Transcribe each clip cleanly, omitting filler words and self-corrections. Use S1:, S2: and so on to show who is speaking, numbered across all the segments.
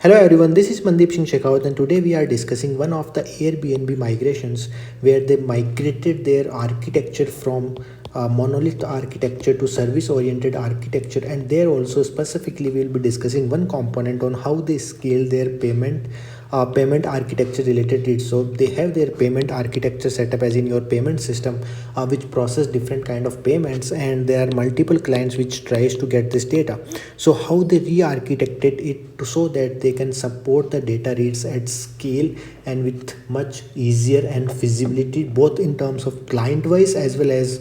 S1: Hello everyone, this is 𝐻𝐸𝐻 𝐸 and today we are discussing one of the Airbnb migrations where they migrated their architecture from monolith architecture to service oriented architecture, and there also specifically we will be discussing one component on how they scale their payment architecture related needs. So they have their payment architecture set up as in your payment system, which process different kind of payments, and there are multiple clients which tries to get this data. So how they re-architected it so that they can support the data reads at scale and with much easier and feasibility, both in terms of client wise as well as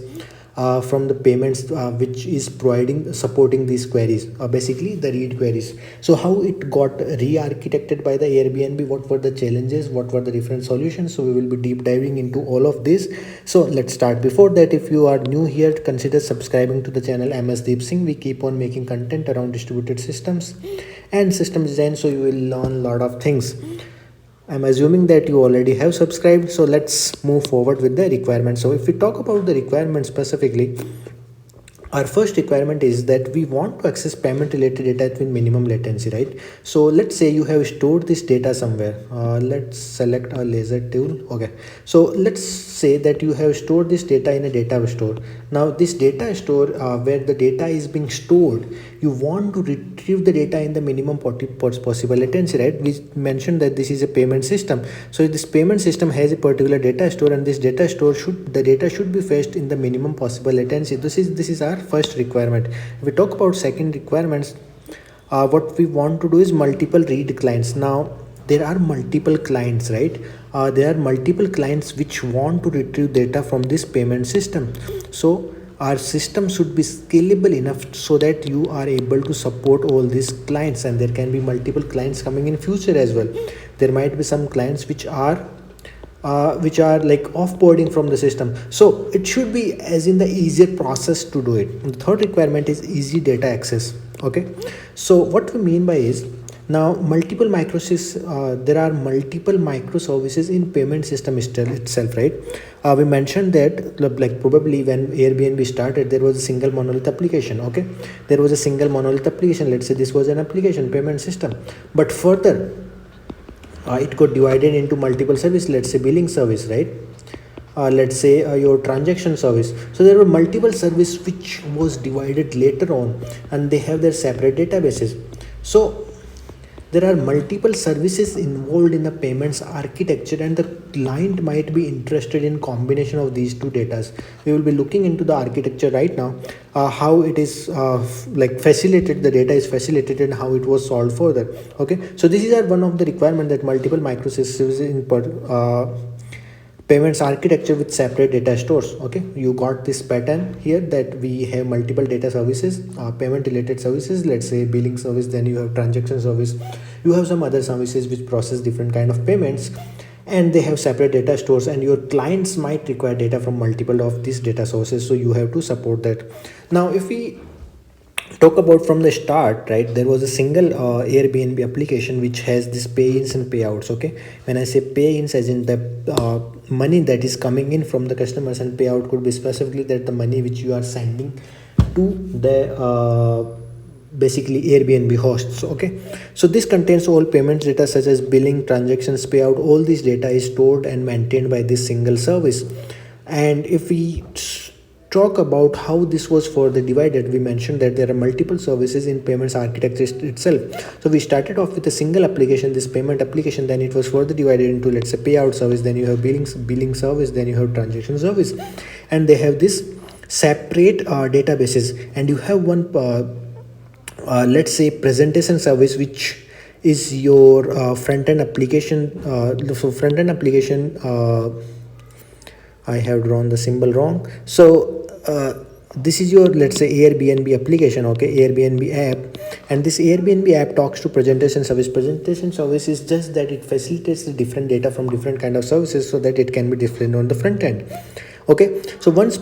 S1: from the payments which is supporting these queries, basically the read queries. So how it got re-architected by the Airbnb, what were the challenges, what were the different solutions, so we will be deep diving into all of this. So let's start. Before that, if you are new here, consider subscribing to the channel MsDeep Singh. We keep on making content around distributed systems and system design, so you will learn a lot of things. I'm assuming that you already have subscribed, so let's move forward with the requirements. So if we talk about the requirements specifically, our first requirement is that we want to access payment related data with minimum latency, right? So let's say you have stored this data somewhere. Let's select a laser tool. Okay, so let's say that you have stored this data in a data store. Now this data store where the data is being stored, you want to retrieve the data in the minimum possible latency, right? We mentioned that this is a payment system. So this payment system has a particular data store, and this data store the data should be fetched in the minimum possible latency. This is our first requirement. If we talk about second requirements, what we want to do is multiple read clients. Now there are multiple clients, right? There are multiple clients which want to retrieve data from this payment system. So our system should be scalable enough so that you are able to support all these clients, and there can be multiple clients coming in future as well. There might be some clients which are like offboarding from the system, so it should be as in the easier process to do it. The third requirement is easy data access. Okay, so what we mean by is, now multiple microservices, there are multiple microservices in payment system itself, right? We mentioned that like probably when Airbnb started, there was a single monolith application. Okay, there was a single monolith application. Let's say this was an application payment system, but further it got divided into multiple services. Let's say billing service, right? Let's say your transaction service. So there were multiple services which was divided later on, and they have their separate databases. So there are multiple services involved in the payments architecture, and the client might be interested in combination of these two datas. We will be looking into the architecture right now, how it is like facilitated, the data is facilitated, and how it was solved further. Okay, so this is one of the requirement, that multiple microservices in payments architecture with separate data stores. Okay, you got this pattern here that we have multiple data services, payment related services. Let's say billing service, then you have transaction service, you have some other services which process different kind of payments, and they have separate data stores, and your clients might require data from multiple of these data sources, so you have to support that. Now if we talk about from the start, right, there was a single Airbnb application which has this pay-ins and payouts. Okay, when I say pay-ins, as in the money that is coming in from the customers, and payout could be specifically that the money which you are sending to the basically Airbnb hosts. Okay, so this contains all payments data such as billing, transactions, payout. All this data is stored and maintained by this single service. And if we talk about how this was further divided, we mentioned that there are multiple services in payments architecture itself. So we started off with a single application, this payment application, then it was further divided into, let's say, payout service, then you have billing service, then you have transaction service, and they have this separate databases. And you have one let's say presentation service, which is your front-end application. So front-end application, I have drawn the symbol wrong. So this is your, let's say, Airbnb application. Okay, Airbnb app, and this Airbnb app talks to presentation service. Presentation service is just that it facilitates the different data from different kind of services so that it can be displayed on the front end. Okay, so once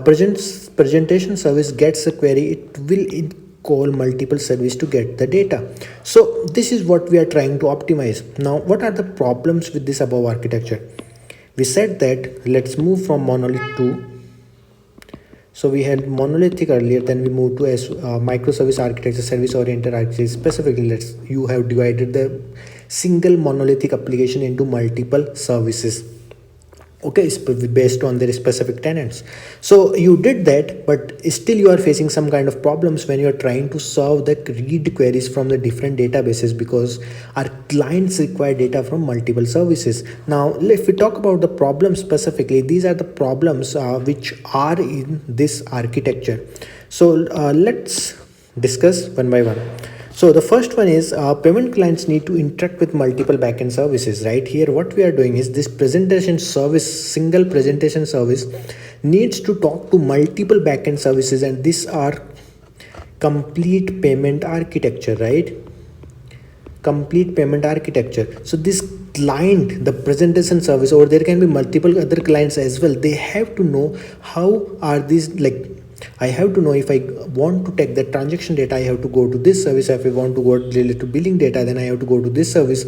S1: presentation service gets a query, it will call multiple service to get the data. So this is what we are trying to optimize. Now what are the problems with this above architecture? We said that let's move from monolith to So we had monolithic earlier, then we moved to microservice architecture, service oriented architecture. Specifically, you have divided the single monolithic application into multiple services, okay, based on their specific tenants. So you did that, but still you are facing some kind of problems when you are trying to solve the read queries from the different databases, because our clients require data from multiple services. Now if we talk about the problems specifically, these are the problems which are in this architecture. So let's discuss one by one. So the first one is payment clients need to interact with multiple backend services, right? Here what we are doing is this presentation service, single presentation service needs to talk to multiple backend services, and these are complete payment architecture, right? Complete payment architecture. So this client, the presentation service, or there can be multiple other clients as well, they have to know how are these, like I have to know if I want to take the transaction data, I have to go to this service. If I want to go related to billing data, then I have to go to this service.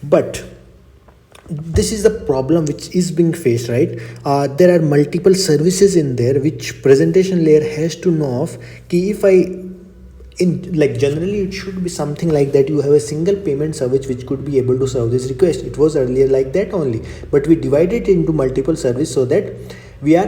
S1: But this is the problem which is being faced, right? There are multiple services in there which presentation layer has to know of. If I generally it should be something like that, you have a single payment service which could be able to serve this request. It was earlier like that only, but we divided it into multiple services so that we are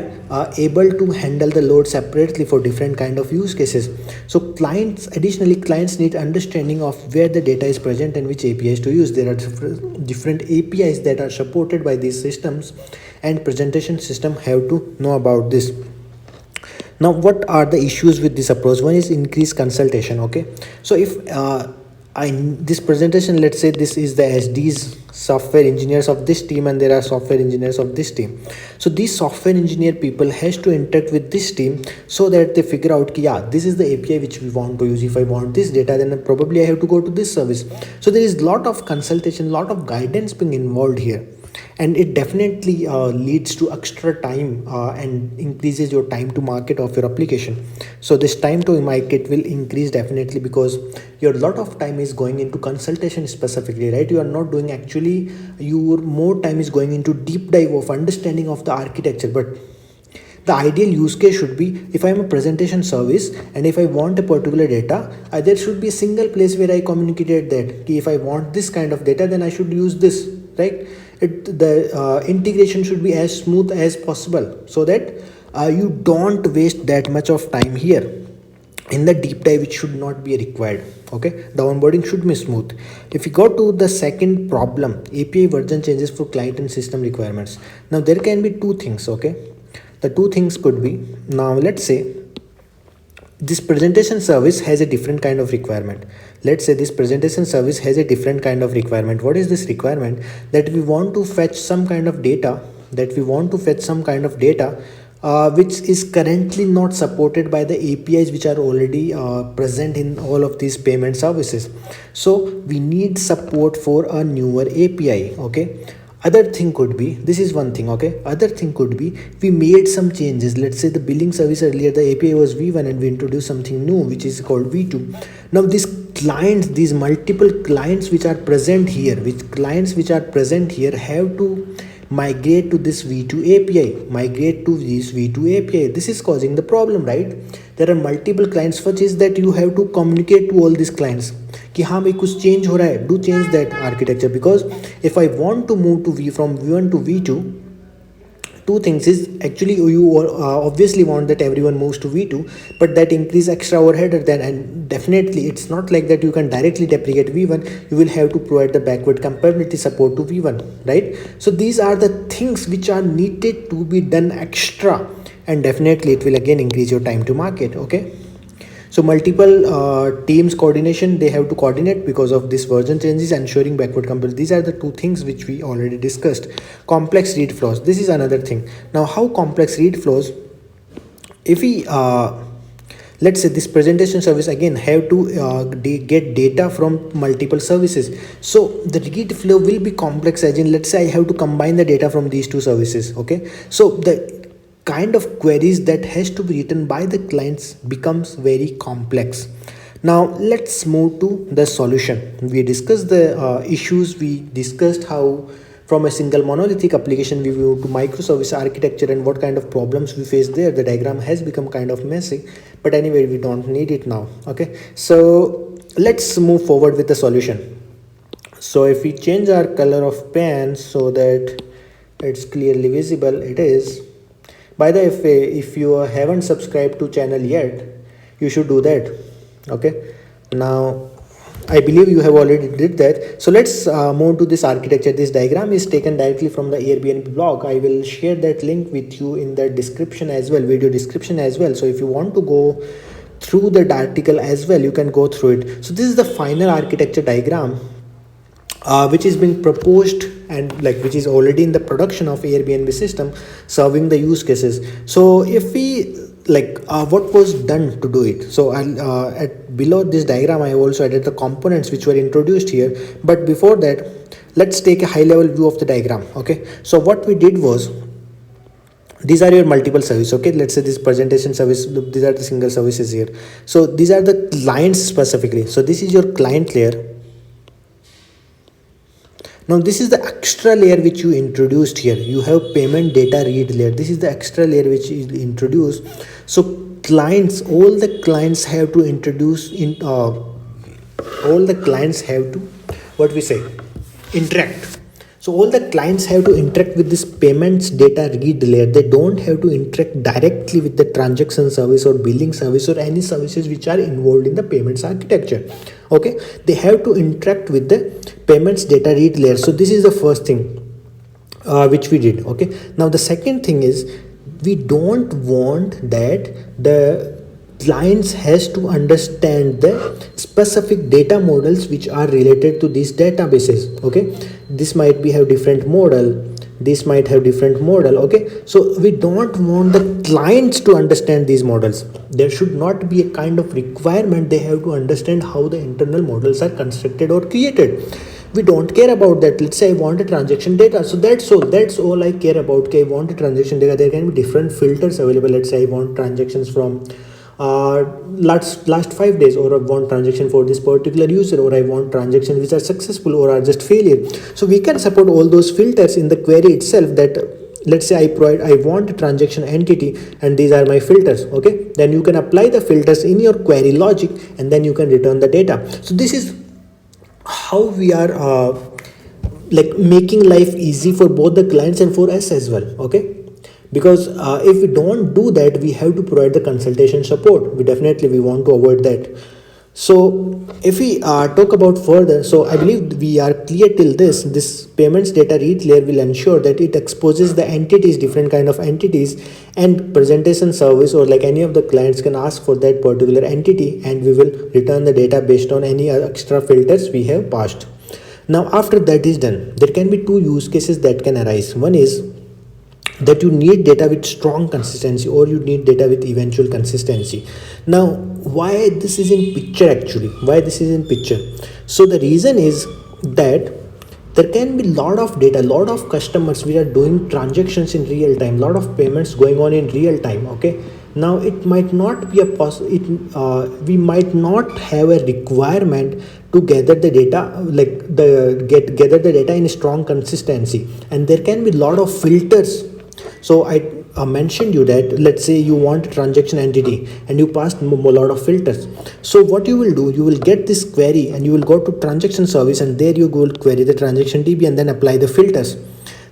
S1: able to handle the load separately for different kind of use cases. So additionally clients need understanding of where the data is present and which APIs to use. There are different APIs that are supported by these systems, and presentation system have to know about this. Now what are the issues with this approach? One is increased consultation, okay? So if this presentation, let's say this is the SD's software engineers of this team, and there are software engineers of this team. So these software engineer people has to interact with this team so that they figure out, yeah, this is the API which we want to use. If I want this data, then probably I have to go to this service. So there is lot of consultation, lot of guidance being involved here, and it definitely leads to extra time and increases your time to market of your application. So this time to market will increase definitely, because your lot of time is going into consultation specifically, right? You are not doing actually, your more time is going into deep dive of understanding of the architecture. But the ideal use case should be, if I am a presentation service and if I want a particular data, there should be a single place where I communicated that if I want this kind of data, then I should use this, right? The integration should be as smooth as possible, so that you don't waste that much of time here. In the deep dive, it should not be required, okay? The onboarding should be smooth. If you go to the second problem, API version changes for client and system requirements. Now there can be two things, okay? The two things could be, now let's say this presentation service has a different kind of requirement. Let's say this presentation service has a different kind of requirement. What is this requirement? That we want to fetch some kind of data, which is currently not supported by the APIs which are already present in all of these payment services. So we need support for a newer API, okay? Other thing could be, this is one thing, okay? Other thing could be, we made some changes. Let's say the billing service earlier, the API was V1 and we introduced something new which is called V2. Now these clients, these multiple clients which are present here, have to migrate to this V2 API. This is causing the problem, right? There are multiple clients. First is that you have to communicate to all these clients कि हाँ भाई कुछ change हो रहा है, do change that architecture, because if I want to move to from V1 to V2, two things is, actually you obviously want that everyone moves to V2, but that increase extra overhead then, and definitely it's not like that you can directly deprecate V1. You will have to provide the backward compatibility support to V1, right? So these are the things which are needed to be done extra, and definitely it will again increase your time to market, okay? So multiple teams coordination, they have to coordinate because of this version changes, ensuring backward compatibility. These are the two things which we already discussed. Complex read flows, this is another thing. Now how complex read flows? If we let's say this presentation service again have to get data from multiple services, so the read flow will be complex, as in let's say I have to combine the data from these two services, okay? So the kind of queries that has to be written by the clients becomes very complex. Now let's move to the solution. We discussed the issues, we discussed how from a single monolithic application we move to microservice architecture, and what kind of problems we face there. The diagram has become kind of messy, but anyway, we don't need it now. Okay, so let's move forward with the solution. So if we change our color of pen so that it's clearly visible, it is. By the way, if you haven't subscribed to channel yet, you should do that. Okay, now I believe you have already did that. So let's move to this architecture. This diagram is taken directly from the Airbnb blog. I will share that link with you in the description as well, video description as well. So if you want to go through that article as well, you can go through it. So this is the final architecture diagram which is being proposed and which is already in the production of Airbnb system serving the use cases. So if we what was done to do it. So below this diagram I also added the components which were introduced here, but before that let's take a high level view of the diagram. Okay, so what we did was, these are your multiple services. Okay, let's say this presentation service, these are the single services here. So these are the clients specifically. So this is your client layer. Now this is the extra layer which you introduced here. You have payment data read layer. This is the extra layer which is introduced. So clients, all the clients have to introduce in all the clients have to interact. So all the clients have to interact with this payments data read layer. They don't have to interact directly with the transaction service or billing service or any services which are involved in the payments architecture. Okay, they have to interact with the payments data read layer. So this is the first thing which we did. Okay, now the second thing is, we don't want that the clients has to understand the specific data models which are related to these databases. Okay, this might be have different model, this might have different model. Okay, so we don't want the clients to understand these models. There should not be a kind of requirement they have to understand how the internal models are constructed or created. We don't care about that. Let's say I want a transaction data, so that's all I care about. Okay, I want a transaction data. There can be different filters available. Let's say I want transactions from last 5 days, or I want transaction for this particular user, or I want transactions which are successful or are just failure. So we can support all those filters in the query itself. That let's say I want a transaction entity and these are my filters. Okay, then you can apply the filters in your query logic and then you can return the data. So this is how we are making life easy for both the clients and for us as well. Okay, because if we don't do that, we have to provide the consultation support. We want to avoid that. So if we talk about further, so I believe we are clear till this payments data read layer will ensure that it exposes the entities, different kind of entities, and presentation service or any of the clients can ask for that particular entity, and we will return the data based on any extra filters we have passed. Now after that is done, there can be two use cases that can arise. One is that you need data with strong consistency, or you need data with eventual consistency. Now why this is in picture actually, so the reason is that there can be lot of data, lot of customers we are doing transactions in real time, lot of payments going on in real time. Okay, now it might not be we might not have a requirement to gather the data gather the data in strong consistency, and there can be lot of filters. So I mentioned you that let's say you want a transaction entity and you passed a lot of filters. So what you will do, you will get this query and you will go to transaction service, and there you will query the transaction DB and then apply the filters.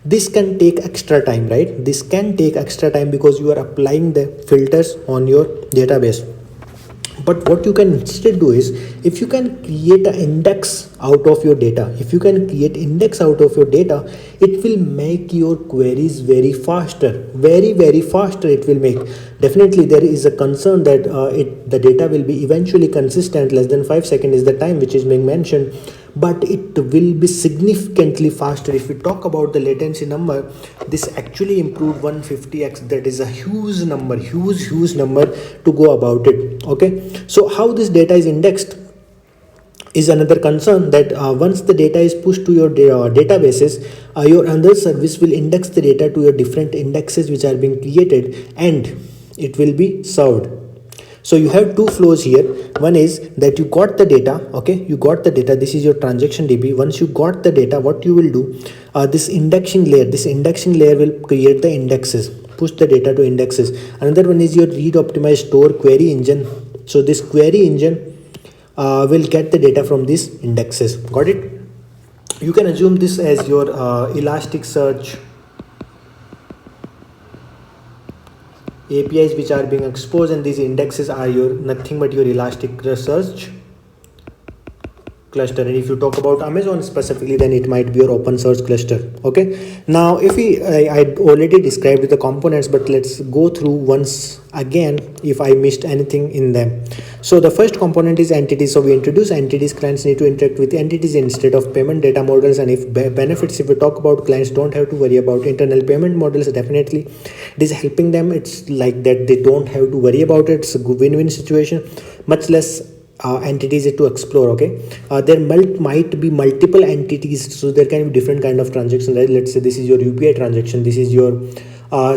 S1: This can take extra time, right? This can take extra time because you are applying the filters on your database. But what you can instead do is, if you can create an index out of your data, it will make your queries very faster, very faster it will make. Definitely there is a concern that the data will be eventually consistent. Less than 5 seconds is the time which is being mentioned, but it will be significantly faster. If we talk about the latency number, this actually improved 150x. That is a huge number to go about it. Okay, so how this data is indexed is another concern, that once the data is pushed to your databases, your other service will index the data to your different indexes which are being created, and it will be served. So you have two flows here. One is that you got the data, okay, you got the data, this is your transaction DB. Once you got the data, what you will do, this indexing layer will create the indexes, push the data to indexes. Another one is your read optimized store query engine. So this query engine will get the data from these indexes. Got it? You can assume this as your Elasticsearch APIs which are being exposed, and these indexes are your nothing but your Elasticsearch cluster. And if you talk about Amazon specifically, then it might be your open source cluster. Okay, now if I already described the components, but let's go through once again if I missed anything in them. So the first component is entities. So we introduce entities. Clients need to interact with entities instead of payment data models. And if benefits, if we talk about, clients don't have to worry about internal payment models. Definitely it is helping them. It's like that they don't have to worry about it. It's a win-win situation. Much less entities to explore. Okay, there might be multiple entities, so there can be different kind of transactions, right? Let's say this is your UPI transaction, this is your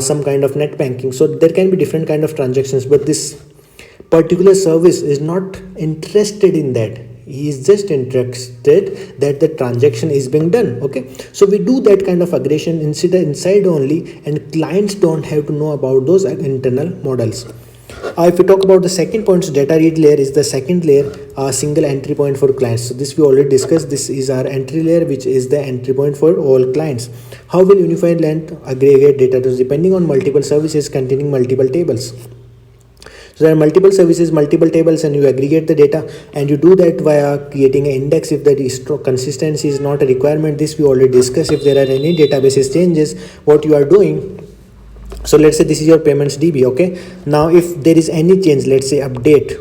S1: some kind of net banking. So there can be different kind of transactions, but this particular service is not interested in that. He is just interested that the transaction is being done. Okay, so we do that kind of aggregation inside only, and clients don't have to know about those internal models. If we talk about the second point, data read layer is the second layer, single entry point for clients. So this we already discussed. This is our entry layer, which is the entry point for all clients. How will unified land aggregate data? Depending on multiple services containing multiple tables. So there are multiple services, multiple tables, and you aggregate the data, and you do that via creating an index. If the consistency is not a requirement, this we already discussed. If there are any databases changes, what you are doing. So let's say this is your payments DB. Okay, now if there is any change, let's say update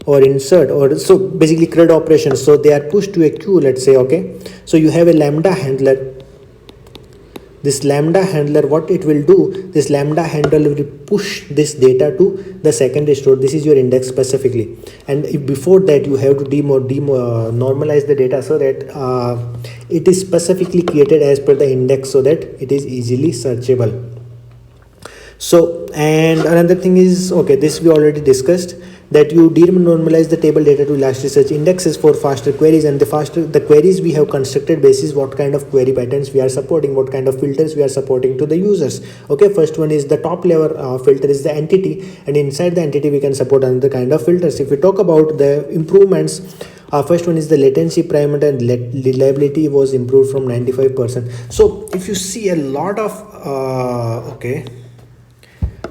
S1: or insert, or so basically CRUD operations, so they are pushed to a queue, let's say. Okay, so you have a lambda handler. This lambda handler, what it will do, this lambda handler will push this data to the secondary store. This is your index specifically, and if before that you have to normalize the data so that it is specifically created as per the index, so that it is easily searchable. So, and another thing is, okay, this we already discussed, that you denormalize the table data to Elasticsearch indexes for faster queries, and the queries we have constructed basis what kind of query patterns we are supporting, what kind of filters we are supporting to the users. Okay, first one is the top level filter is the entity, and inside the entity we can support another kind of filters. If we talk about the improvements, first one is the latency parameter, and reliability was improved from 95%. So if you see a lot of okay,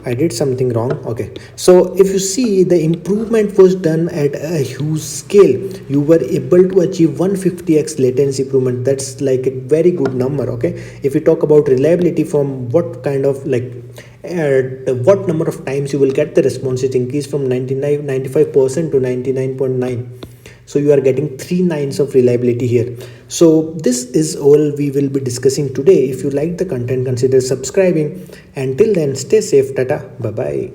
S1: I did something wrong. Okay, so if you see, the improvement was done at a huge scale. You were able to achieve 150x latency improvement. That's like a very good number. Okay, if you talk about reliability, from what kind of what number of times you will get the response, it increased from 95% to 99.9. So you are getting 3 nines of reliability here. So this is all we will be discussing today. If you like the content, consider subscribing. Until then, stay safe. Tata. Bye bye.